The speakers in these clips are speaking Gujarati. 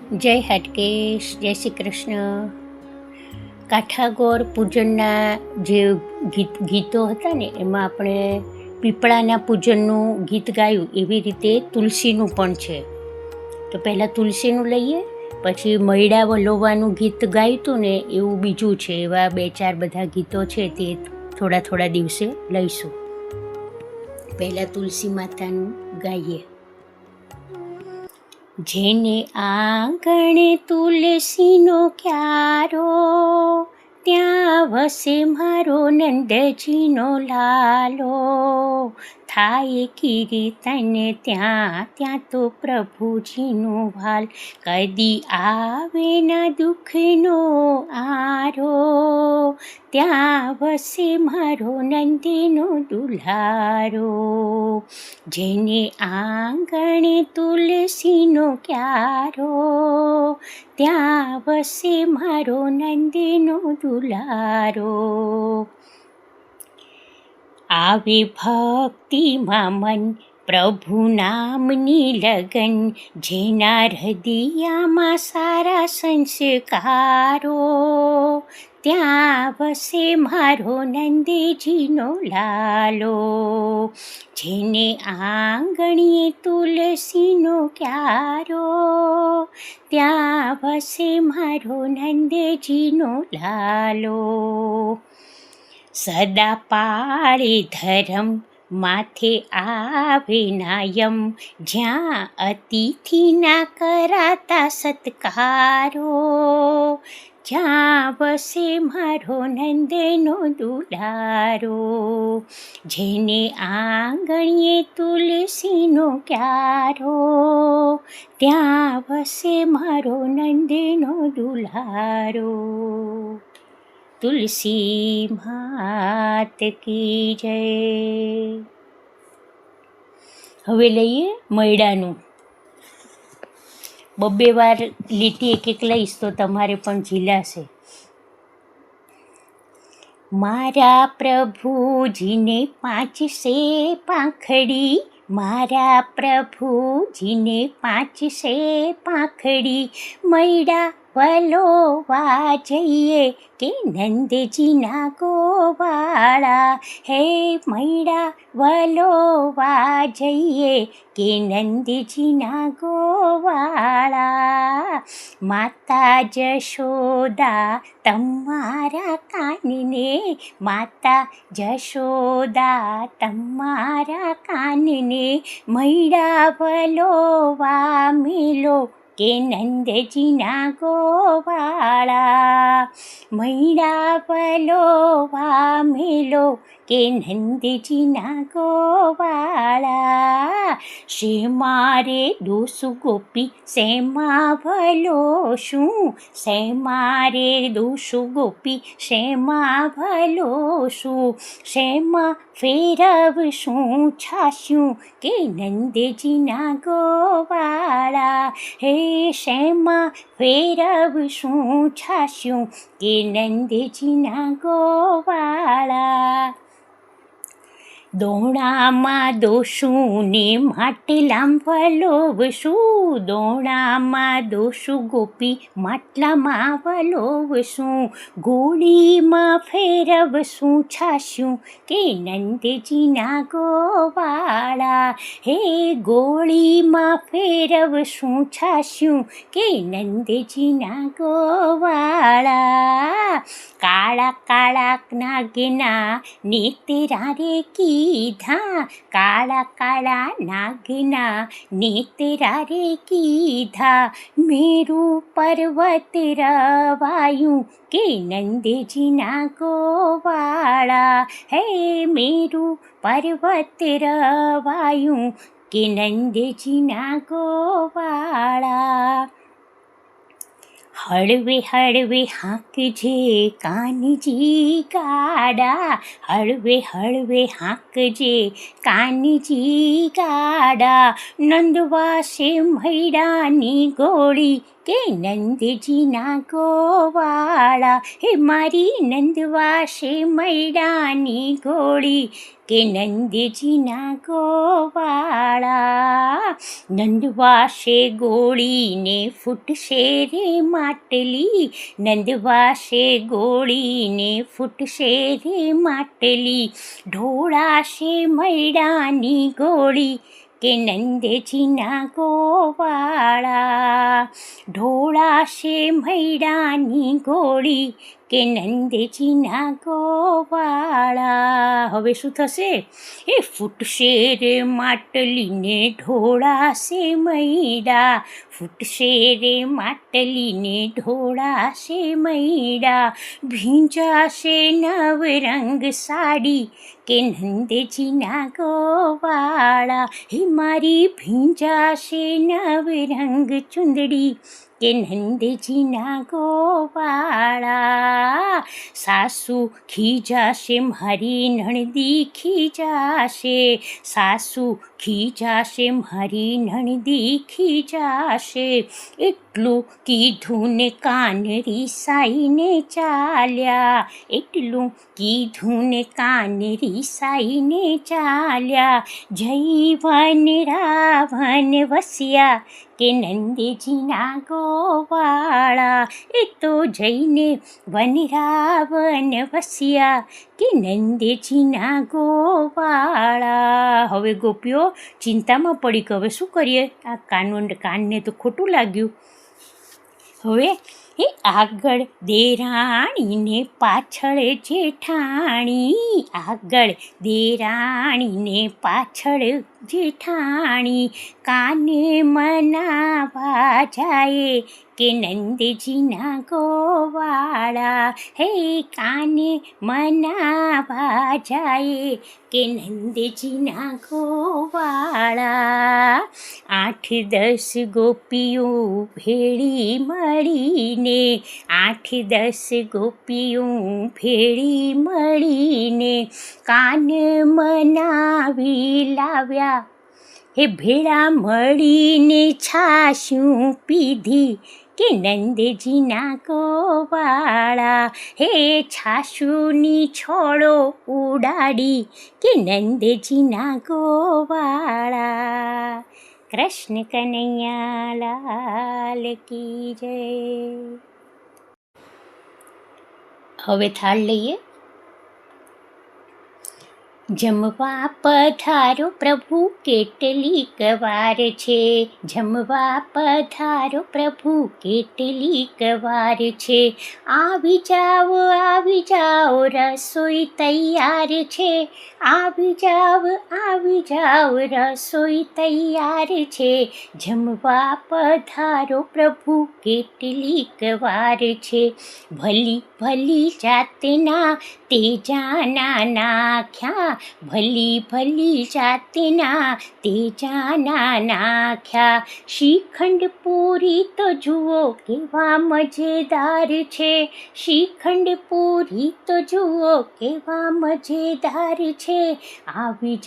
જય હાટકેશ, જય શ્રી કૃષ્ણ. કાઠાગોર પૂજનના જે ગીતો હતા ને એમાં આપણે પીપળાના પૂજનનું ગીત ગાયું, એવી રીતે તુલસીનું પણ છે. તો પહેલાં તુલસીનું લઈએ, પછી મૈડા વલોવાનું ગીત ગાયું હતું ને એવું બીજું છે. એવા 2-4 બધા ગીતો છે તે થોડા દિવસે લઈશું. પહેલાં તુલસી માતાનું ગાઈએ. જેને આંગણે તુલસીનો ક્યારો, ત્યાં વસે મારો નંદજીનો લાલો. થાય કીર્તન ત્યાં તો પ્રભુજીનું વાલ, કદી આવે ના દુઃખનો આરો. ત્યાં વસે મારો નંદનો દુલારો. જેને આંગણે તુલસીનો ક્યારો, ત્યાં વસે મારો નંદનો દુલારો. આવે ભક્તિમાં મન પ્રભુ નામની લગન, જેના હૃદયમાં સારા સંસ્કારો. ત્યાં વસે મારો નંદજીનો લાલો. જેને આંગણીએ તુલસીનો ક્યારો, ત્યાં વસે મારો નંદજીનો લાલો. સદા પાળે ધરમ માથે આવે નાયમ, જ્યાં અતિથિના કરાતા સત્કારો. જ્યાં વસે મારો નંદનો દુલારો. જેને આંગણીએ તુલસીનો ક્યારો, ત્યાં વસે મારો નંદનો દુલારો. તુલસી માત કી જય. હવે લઈએ મૈડાનું. 2 વાર લીટી એક લઈશ તો તમારે પણ ઝીલાશે. મારા પ્રભુજીને 5 છે પાંખડી, મારા પ્રભુજીને 5 છે પાંખડી. મૈડા વલોવા જઈએ કે નંદજીના ગોવાળા. હે મૈડા વલોવા જઈએ કે નંદજીના ગોવાળા. માતા જશોદા તમારા કાનને, માતા જશોદા તમારા કાનને. મૈડા વલોવા મેલો કે નંદજીના ગોવાળા. મૈડા વલોવા મેલો કે નંદજીના ગોવાળા. શેમાં રે દોષ ગોપી શેમાં ભલોશું, શેમાં રે દોષ ગોપી શેમાં ભલોશું. શેમાં ફેરવશું છાશું કે નંદજીના ગોવાળા. હે શેમાં ફેરવશું છાશું કે નંદજીના ગોવાળા. દોણામાં દોશું ને માટલાં વલોવશું, દોણામાં દોશું ગોપી માટલામાં વલોવશું. ગોળીમાં ફેરવશું છાશું કે નંદજીના ગોવાળા. હે ગોળીમાં ફેરવશું છાશું કે નંદજીના ગોવાળા. કાળા કાળા નાગના નેતરા રે કીધા, કાળા કાળા નાગના નેતરા રે કીધા. મેરુ પર્વત રવાયું કે નંદજીના ગોવાળા. હે મેરુ પર્વત રવાયું કે નંદજીના ગોવાળા. હળવે હળવે હાંકજે કાનજી ગાડા, હળવે હળવે હાંકજે કાનજી ગાડા. નંદવાસે મૈડાની ગોળી કે નંદજીના ગોવાળા, હે મારી નંદવાસે મૈડાની ગોળી, કે નંદજીના ગોવાળા. નંદવાસે ગોળીને ફૂટશે રે માટલી, નંદવાસે ગોળીને ફૂટશે રે માટલી, ઢોળાશે મૈડાની ગોળી, કે નંદજીના ગોવાળા. ઢોળાશે મૈડાની ગોળી, કે નંદજીના ગોવાળા. હવે શું થશે? એ ફૂટશે રે માટલીને ઢોળાશે મૈડા, ફૂટશે રે માટલીને ઢોળાશે મૈડા, ભીંજાશે નવરંગ સાડી, કે નંદજીના ગોવાળા, હે મારી ભીંજાશે નવરંગ ચુંદડી, કે નંદજીના ગોવાળા. સાસુ ખીજાશે મારી નણદી ખીજાશે, સાસુ ખીજાશે મારી નણદી ખીજાશે, એટલું કીધું ને કાન રીસાઈને ચાલ્યા, એટલું કીધું ને કાન રીસાઈને ચાલ્યા, જય વન રાવણ વસ્યા, કે નંદજીના ગોવાળા. એ તો જઈને વન રાવણ વસ્યા, કે નંદજીના ગોવાળા. હવે ગોપીઓ ચિંતામાં પડી કે હવે શું કરીએ, આ કાનને તો ખોટું લાગ્યું. હવે એ આગળ દેરાણીને પાછળ જેઠાણી, આગળ દેરાણીને પાછળ જેઠાણી, કાને મનાવા જાય, કે નંદજીના ગોવાળા, હે કાને મનાવા જાય, કે નંદજીના ગોવાળા. 8-10 ગોપીઓ ભેળી મળીને, 8-10 ગોપીઓ ભેળી મળીને, કાન મનાવી લાવ્યા, હે ભેળા મળીને છાશું પીધી, કે નંદજીના ગોવાળા, હે છાશુની છોડો ઉડાડી, કે નંદજીના ગોવાળા. કૃષ્ણ કનૈયા લાલ કી જય. હવે થાળ લઈએ. જમવા પધારો પ્રભુ કેટલીક વાર છે, જમવા પધારો પ્રભુ કેટલીક વાર છે, આવી જાઓ રસોઈ તૈયાર છે, આવી જાઓ રસોઈ તૈયાર છે, જમવા પધારો પ્રભુ કેટલીક વાર છે, ભલી ભલી જાતના તેજાના નાખ્યા, ભલી જાતના તેજાના નાખ્યા, શ્રીખંડ પૂરી તો જુઓ કેવા મજેદાર છે, શ્રીખંડ પૂરી તો જુઓ કેવા મજેદાર છે, આવી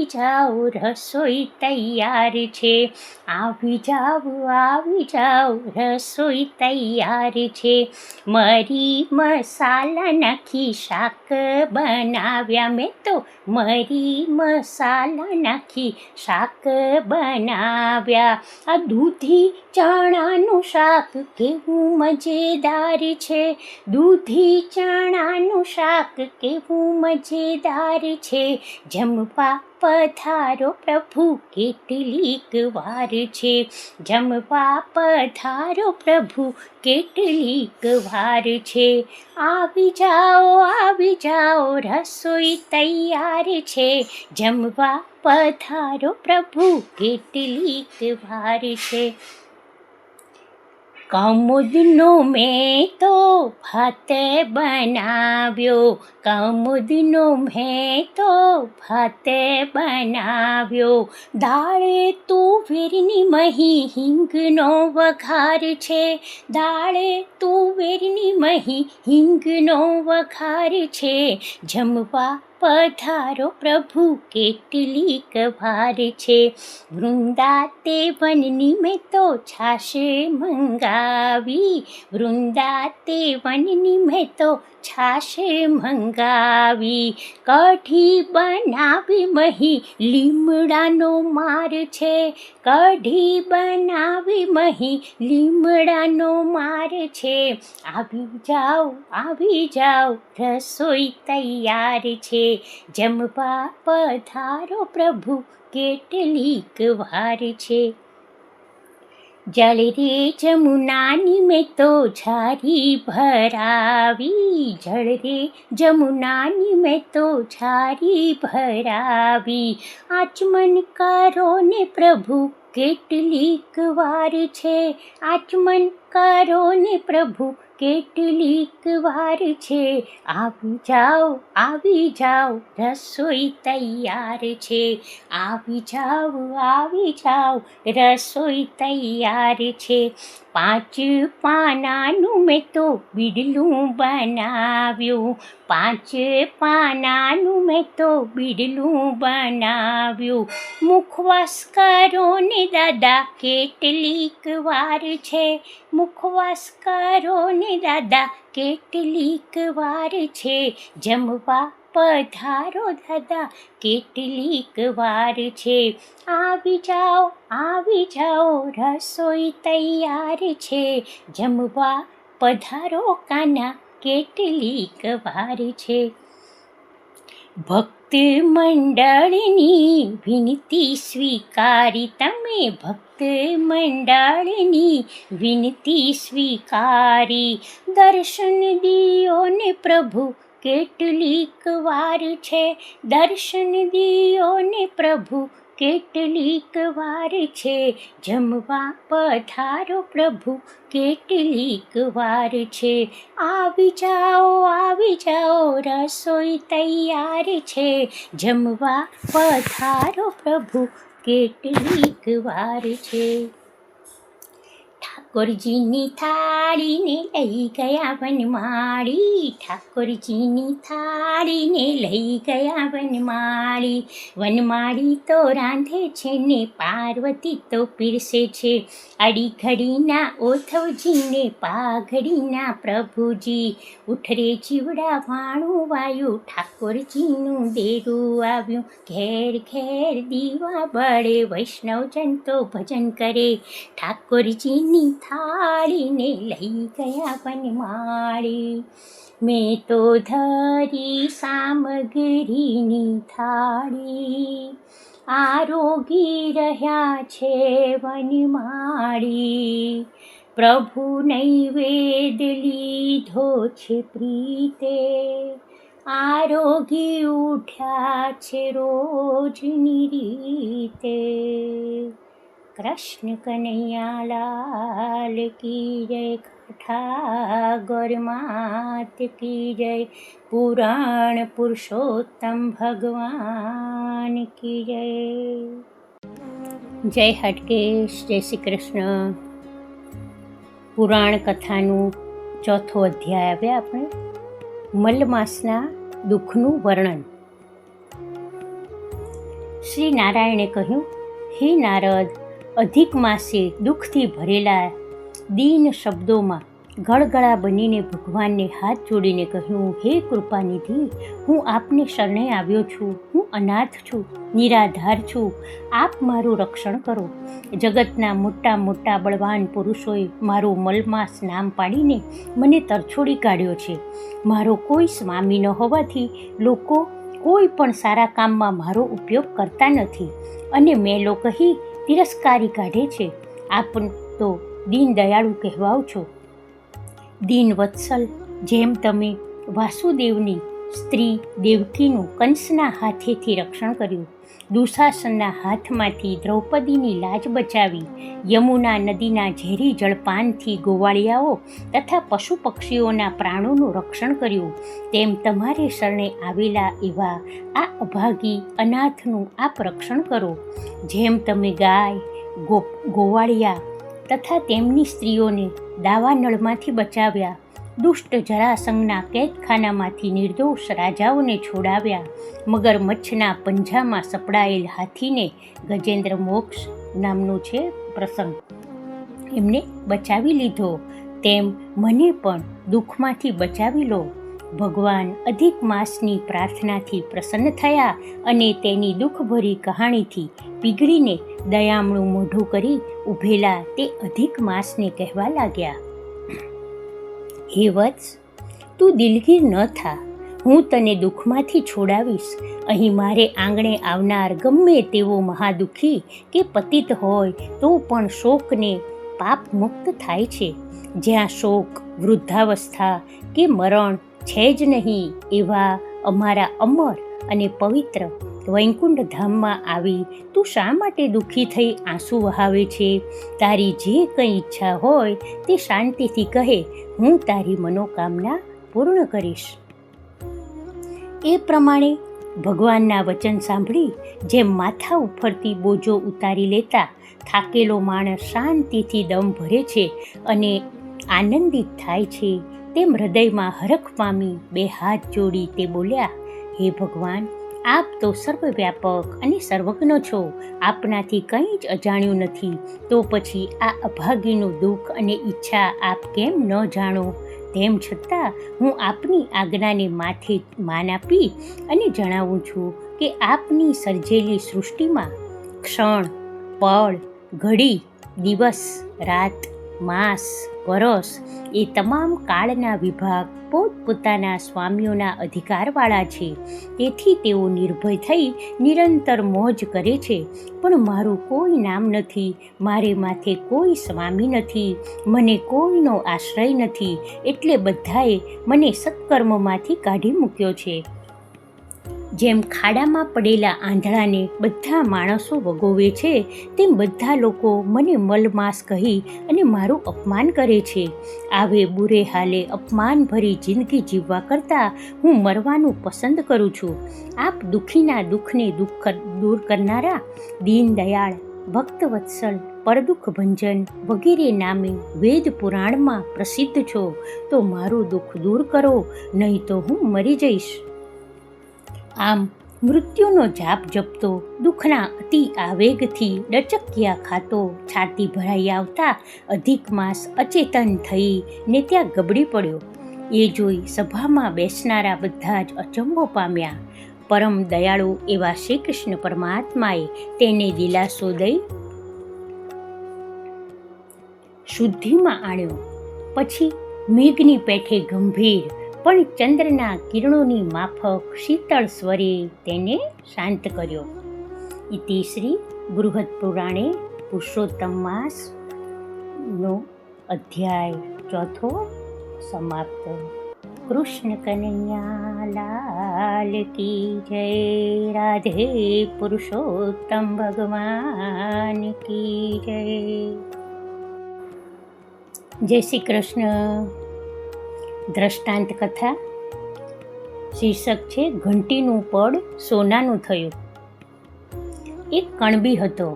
જાઓ રસોઈ તૈયાર છે, આવી જાઓ રસોઈ તૈયાર છે, મરી મસાલા નાખી શાક બનાવ્યા, મેં તો મરી મસાલા નાખી શાક બનાવ્યા, આ દૂધી ચણાનું શાક કેવું મજેદાર છે, દૂધી ચણાનું શાક કેવું મજેદાર છે, જમવા પધારો પ્રભુ કેટલીક વાર છે, જમવા પધારો પ્રભુ કેટલીક વાર છે, આવી જાઓ રસોઈ તૈયાર છે, જમવા પધારો પ્રભુ કેટલીક વાર છે. કમુદનો મેં તો ભાત બનાવ્યો, કમુદનો મેં તો ભાત બનાવ્યો, દાળે તુવેરની મહી હિંગનો વઘાર છે, દાળે તુવેરની મહી હિંગનો વઘાર છે, જમવા પધારો પ્રભુ કેટલીક વાર છે. વૃંદા તે વનની મેં તો છાશે મંગાવી, વૃંદા તે વનની મેં તો છાશે મંગાવી. કઢી બનાવી મહી લીમડાનો માર છે, કઢી બનાવી મહી લીમડાનો માર છે. આવી જાઓ રસોઈ તૈયાર છે. જમવા પધારો પ્રભુ કેટલીક વાર છે. જળ રે જમુનાની મેં તો ઝારી ભરાવી, જળ રે જમુનાની મેં તો ઝારી ભરાવી. આચમન કરો ને પ્રભુ કેટલીક વાર છે, આચમન કરો ને પ્રભુ કેટલીક વાર છે. આવી જાઓ રસોઈ તૈયાર છે. આવી જાઓ રસોઈ તૈયાર છે. 5 પાનાનું મેં તો બીડલું બનાવ્યું, 5 પાનાનું મેં તો બીડલું બનાવ્યું. મુખવાસ કરો ને દાદા કેટલીક વાર છે, મુખવાસ કરો ને દાદા કેટલીક વાર છે. જમવા પધારો દાદા કેટલીક વાર છે. આવી જાઓ રસોઈ તૈયાર છે. જમવા પધારો કાના કેટલીક વાર છે. ભક્ત મંડળની વિનતી સ્વીકારી, તમે ભક્ત મંડળની વિનતી સ્વીકારી. દર્શન દિયો ને પ્રભુ કેટલીક વાર છે, દર્શન દિયો ને પ્રભુ કેટલીક વાર છે. જમવા પધારો પ્રભુ કેટલીક વાર છે. આવી જાઓ રસોઈ તૈયાર છે. જમવા પધારો પ્રભુ કેટલીક વાર છે. ઠાકોરજીની થાળીને લઈ ગયા વનમાળી, ઠાકોરજીની થાળીને લઈ ગયા વનમાળી. વનમાળી તો રાંધે છે ને પાર્વતી તો પીરસે છે. આડી ઘડીના ઓથવજીને પાઘડીના પ્રભુજી. ઉઠરે જીવડા વાણું વાયું ઠાકોરજીનું દેરું આવ્યું. ઘેર ઘેર દીવા બળે વૈષ્ણવજન તો ભજન કરે. ઠાકોરજીની થાળીને લઈ ગયા વનમાળી. મેં તો ધરી સામગ્રીની થાળી, આરોગી રહ્યા છે વનમાળી. પ્રભુ નૈવેદ લીધો છે પ્રીતે, આરોગી ઉઠ્યા છે રોજની રીતે. કૃષ્ણ કનૈયા લાલ કી જય, ઠાકોર માત કી જય, પુરાણ પુરુષોત્તમ ભગવાન કી જય. જય હાટકેશ, જય શ્રી કૃષ્ણ. પુરાણ કથાનું 4થો અધ્યાય આવ્યા આપણે. મલમાસના દુઃખનું વર્ણન. શ્રી નારાયણે કહ્યું, હે નારદ, અધિક માસે દુઃખથી ભરેલા દીન શબ્દોમાં ગળગળા બનીને ભગવાનને હાથ જોડીને કહ્યું, હે કૃપાનિધિ, હું આપને શરણે આવ્યો છું. હું અનાથ છું, નિરાધાર છું. આપ મારું રક્ષણ કરો. જગતના મોટા મોટા બળવાન પુરુષોએ મારું મલમાસ નામ પાડીને મને તરછોડી કાઢ્યો છે. મારો કોઈ સ્વામી ન હોવાથી લોકો કોઈ પણ સારા કામમાં મારો ઉપયોગ કરતા નથી અને મેલો કહી તિરસ્કારી કાઢે છે. આપ તો દીન દયાળુ કહેવાઓ છો. દીન વત્સલ, જેમ તમે વાસુદેવની સ્ત્રી દેવકીનું કંસના હાથેથી રક્ષણ કર્યું, દુશાસનના હાથમાંથી દ્રૌપદીની લાજ બચાવી, યમુના નદીના ઝેરી જળપાનથી ગોવાળિયાઓ તથા પશુ પક્ષીઓના પ્રાણોનું રક્ષણ કર્યું, તેમ તમારે શરણે આવેલા એવા આ અભાગી અનાથનું આપ રક્ષણ કરો. જેમ તમે ગાય, ગોવાળિયા તથા તેમની સ્ત્રીઓને દાવાનળમાંથી બચાવ્યા દુષ્ટ જરાસંઘના કેદખાનામાંથી નિર્દોષ રાજાઓને છોડાવ્યા. મગરમચ્છના પંજામાં સપડાયેલ હાથીને ગજેન્દ્ર મોક્ષ નામનો છે પ્રસંગ, એમને બચાવી લીધો. તેમ મને પણ દુઃખમાંથી બચાવી લો. ભગવાન અધિક માસની પ્રાર્થનાથી પ્રસન્ન થયા અને તેની દુઃખભરી કહાણીથી પીગળીને દયામણું મોઢું કરી ઊભેલા તે અધિક માસને કહેવા લાગ્યા, હે વત્સ, તું દિલગીર ન થા. હું તને દુઃખમાંથી છોડાવીશ. અહીં મારે આંગણે આવનાર ગમે તેવો મહાદુઃખી કે પતિત હોય તો પણ શોકને પાપ મુક્ત થાય છે. જ્યાં શોક, વૃદ્ધાવસ્થા કે મરણ છે જ નહીં, એવા અમારા અમર અને પવિત્ર વૈકુંઠ ધામમાં આવી તું શા માટે દુઃખી થઈ આંસુ વહાવે છે? તારી જે કંઈ ઈચ્છા હોય તે શાંતિથી કહે, હું તારી મનોકામના પૂર્ણ કરીશ. એ પ્રમાણે ભગવાનના વચન સાંભળી જેમ માથા ઉપરથી બોજો ઉતારી લેતા થાકેલો માણસ શાંતિથી દમ ભરે છે અને આનંદિત થાય છે, તેમ હૃદયમાં હરખ પામી બે હાથ જોડી તે બોલ્યા, હે ભગવાન, આપ તો સર્વવ્યાપક અને સર્વજ્ઞ છો. આપનાથી કંઈ જ અજાણ્યું નથી. તો પછી આ અભાગીનું દુઃખ અને ઈચ્છા આપ કેમ ન જાણો? તેમ છતાં હું આપની આજ્ઞાને માથે માન આપી અને જણાવું છું કે આપની સર્જેલી સૃષ્ટિમાં ક્ષણ, પળ, ઘડી, દિવસ, રાત, માસ, વરસ એ તમામ કાળના વિભાગ પોતપોતાના સ્વામીઓના અધિકારવાળા છે. તેથી તેઓ નિર્ભય થઈ નિરંતર મોજ કરે છે. પણ મારું કોઈ નામ નથી, મારે માથે કોઈ સ્વામી નથી, મને કોઈનો આશ્રય નથી, એટલે બધાએ મને સત્કર્મમાંથી કાઢી મૂક્યો છે. જેમ ખાડામાં પડેલા આંધળાને બધા માણસો વગોવે છે, તેમ બધા લોકો મને મલમાસ કહી અને મારું અપમાન કરે છે. આવે બુરે હાલે અપમાનભરી જિંદગી જીવવા કરતાં હું મરવાનું પસંદ કરું છું. આપ દુઃખીના દુઃખને દૂર કરનારા, દીનદયાળ, ભક્તવત્સલ, પરદુઃખ ભંજન વગેરે નામે વેદ પુરાણમાં પ્રસિદ્ધ છો. તો મારું દુઃખ દૂર કરો, નહીં તો હું મરી જઈશ. આમ મૃત્યુનો જાપ જપતો, દુઃખના અતિ આવેગથી ડચક્યા ખાતો, છાતી ભરાઈ આવતા અધિક માસ અચેતન થઈ ને ત્યાં ગબડી પડ્યો. એ જોઈ સભામાં બેસનારા બધા જ અચંબો પામ્યા. પરમ દયાળુ એવા શ્રી કૃષ્ણ પરમાત્માએ તેને દિલાસો દઈ શુદ્ધિમાં આણ્યો. પછી મેઘની પેઠે ગંભીર પણ ચંદ્રના કિરણોની માફક શીતળ સ્વરે તેને શાંત કર્યો. ઇતિ શ્રી બૃહદ પુરાણે પુરુષોત્તમ માસનો અધ્યાય 4 સમાપ્ત. કૃષ્ણ કનૈયા લાલ કી જય. રાધે પુરુષોત્તમ ભગવાન કી જય. જય શ્રી કૃષ્ણ. દ્રષ્ટાંત કથા. શીર્ષક છે ઘંટીનું પડ સોનાનું થયું. એક કણબી હતો,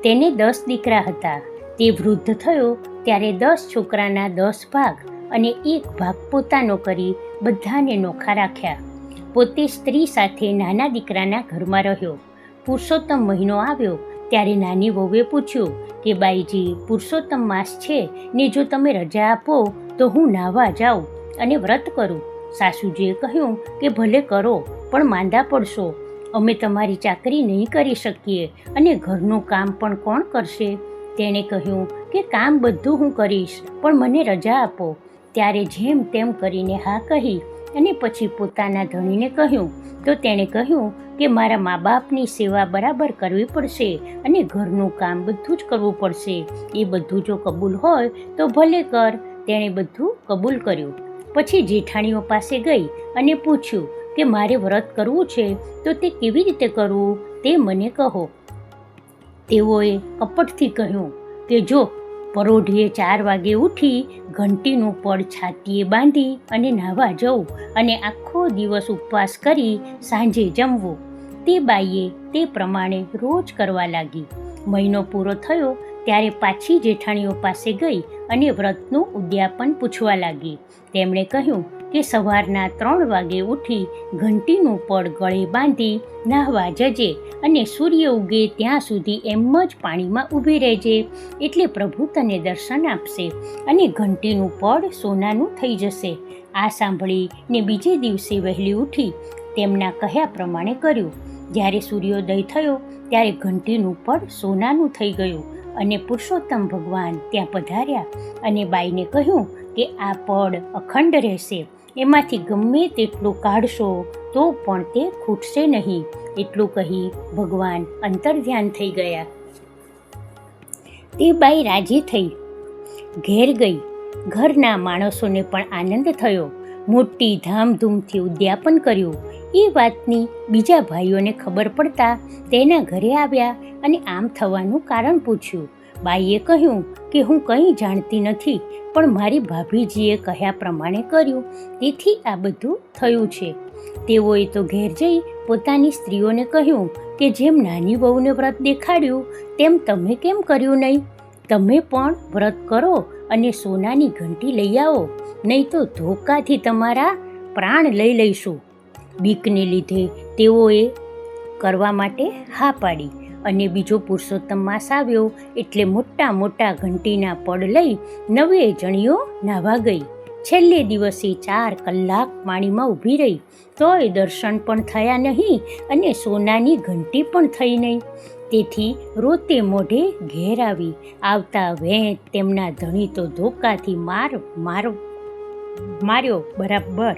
તેને 10 દીકરા હતા. તે વૃદ્ધ થયો ત્યારે 10 છોકરાના 10 ભાગ અને 1 ભાગ પોતાનો કરી બધાને નોખા રાખ્યા. પોતે સ્ત્રી સાથે નાના દીકરાના ઘરમાં રહ્યો. પુરુષોત્તમ મહિનો આવ્યો ત્યારે નાની વહુએ પૂછ્યું કે બાઈજી, પુરુષોત્તમ માસ છે ને જો તમે રજા આપો તો હું નાહવા જાઉં અને વ્રત કરું. સાસુજીએ કહ્યું કે ભલે કરો, પણ માંદા પડશો. અમે તમારી ચાકરી નહીં કરી શકીએ અને ઘરનું કામ પણ કોણ કરશે? તેણે કહ્યું કે કામ બધું હું કરીશ, પણ મને રજા આપો. ત્યારે જેમ તેમ કરીને હા કહી અને પછી પોતાના ધણીને કહ્યું તો તેણે કહ્યું કે મારા મા બાપની સેવા બરાબર કરવી પડશે અને ઘરનું કામ બધું જ કરવું પડશે. એ બધું જો કબૂલ હોય તો ભલે કર. તેણે બધું કબૂલ કર્યું. પછી જેઠાણીઓ પાસે ગઈ અને પૂછ્યું કે મારે વ્રત કરવું છે તો તે કેવી રીતે કરવું તે મને કહો. તેઓએ કપટથી કહ્યું કે જો પરોઢિયે 4 વાગે ઉઠી ઘંટીનું પડ છાતીએ બાંધી અને નાહવા જવું અને આખો દિવસ ઉપવાસ કરી સાંજે જમવું. તે બાઈએ તે પ્રમાણે રોજ કરવા લાગી. મહિનો પૂરો થયો ત્યારે પાછી જેઠાણીઓ પાસે ગઈ અને વ્રતનું ઉદ્યાપન પૂછવા લાગી. તેમણે કહ્યું કે સવારના 3 વાગે ઉઠી ઘંટીનું પડ ગળે બાંધી નાહવા જજે અને સૂર્ય ઉગે ત્યાં સુધી એમ જ પાણીમાં ઊભી રહેજે, એટલે પ્રભુ તને દર્શન આપશે અને ઘંટીનું પડ સોનાનું થઈ જશે. આ સાંભળીને બીજે દિવસે વહેલી ઉઠી તેમના કહ્યા પ્રમાણે કર્યું. જ્યારે સૂર્યોદય થયો ત્યારે ઘંટીનું પડ સોનાનું થઈ ગયું અને પુરુષોત્તમ ભગવાન ત્યાં પધાર્યા અને બાઈને કહ્યું કે આ પડ અખંડ રહેશે, એમાંથી ગમે તેટલું કાઢશો તો પણ તે ખૂટશે નહીં. એટલું કહી ભગવાન અંતર્ધ્યાન થઈ ગયા. તે બાઈ રાજી થઈ ઘેર ગઈ. ઘરના માણસોને પણ આનંદ થયો. મોટી ધામધૂમથી ઉદ્યાપન કર્યું. એ વાતની બીજા ભાઈઓને ખબર પડતા તેના ઘરે આવ્યા અને આમ થવાનું કારણ પૂછ્યું. બાઈએ કહ્યું કે હું કંઈ જાણતી નથી, પણ મારી ભાભીજીએ કહ્યા પ્રમાણે કર્યું, તેથી આ બધું થયું છે. તેઓએ તો ઘેર જઈ પોતાની સ્ત્રીઓને કહ્યું કે જેમ નાની વહુને વ્રત દેખાડ્યું તેમ તમે કેમ કર્યું નહીં? તમે પણ વ્રત કરો અને સોનાની ઘંટી લઈ આવો, નહીં તો ધોકાથી તમારા પ્રાણ લઈ લઈશું. બીકને લીધે તેઓએ કરવા માટે હા પાડી અને બીજો પુરુષોત્તમ માસ આવ્યો એટલે મોટા મોટા ઘંટીના પડ લઈ 9 જણીઓ નાહવા ગઈ. છેલ્લે દિવસે 4 કલાક પાણીમાં ઊભી રહી તોય દર્શન પણ થયા નહીં અને સોનાની ઘંટી પણ થઈ નહીં. તેથી રોતે મોઢે ઘેર આવી. આવતા વેંત તેમના ધણી તો ધોકાથી માર્યો બરાબર.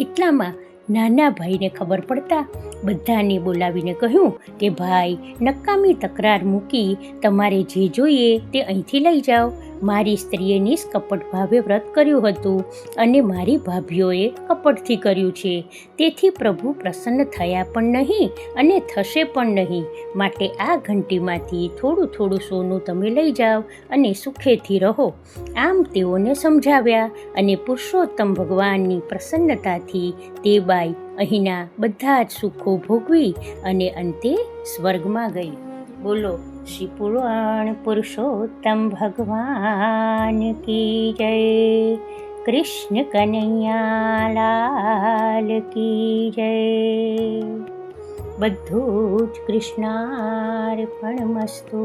એટલામાં નાના ભાઈને ખબર પડતા બધાને બોલાવીને કહ્યું કે ભાઈ, નકામી તકરાર મૂકી તમારે જે જોઈએ તે અહીંથી લઈ જાઓ. મારી સ્ત્રીએ નિષ્કપટ ભાવે વ્રત કર્યું હતું અને મારી ભાભીઓએ કપટથી કર્યું છે, તેથી પ્રભુ પ્રસન્ન થયા પણ નહીં અને થશે પણ નહીં. માટે આ ઘંટીમાંથી થોડું થોડું સોનું તમે લઈ જાઓ અને સુખેથી રહો. આમ તેઓને સમજાવ્યા અને પુરુષોત્તમ ભગવાનની પ્રસન્નતાથી તે બાઈ અહીંના બધા જ સુખો ભોગવી અને અંતે સ્વર્ગમાં ગઈ. બોલો શ્રી પુરાણ પુરુષોત્તમ ભગવાન કી જય. કૃષ્ણ કનૈયા લાલ કી જય. બધું જ કૃષ્ણાર્પણમસ્તુ.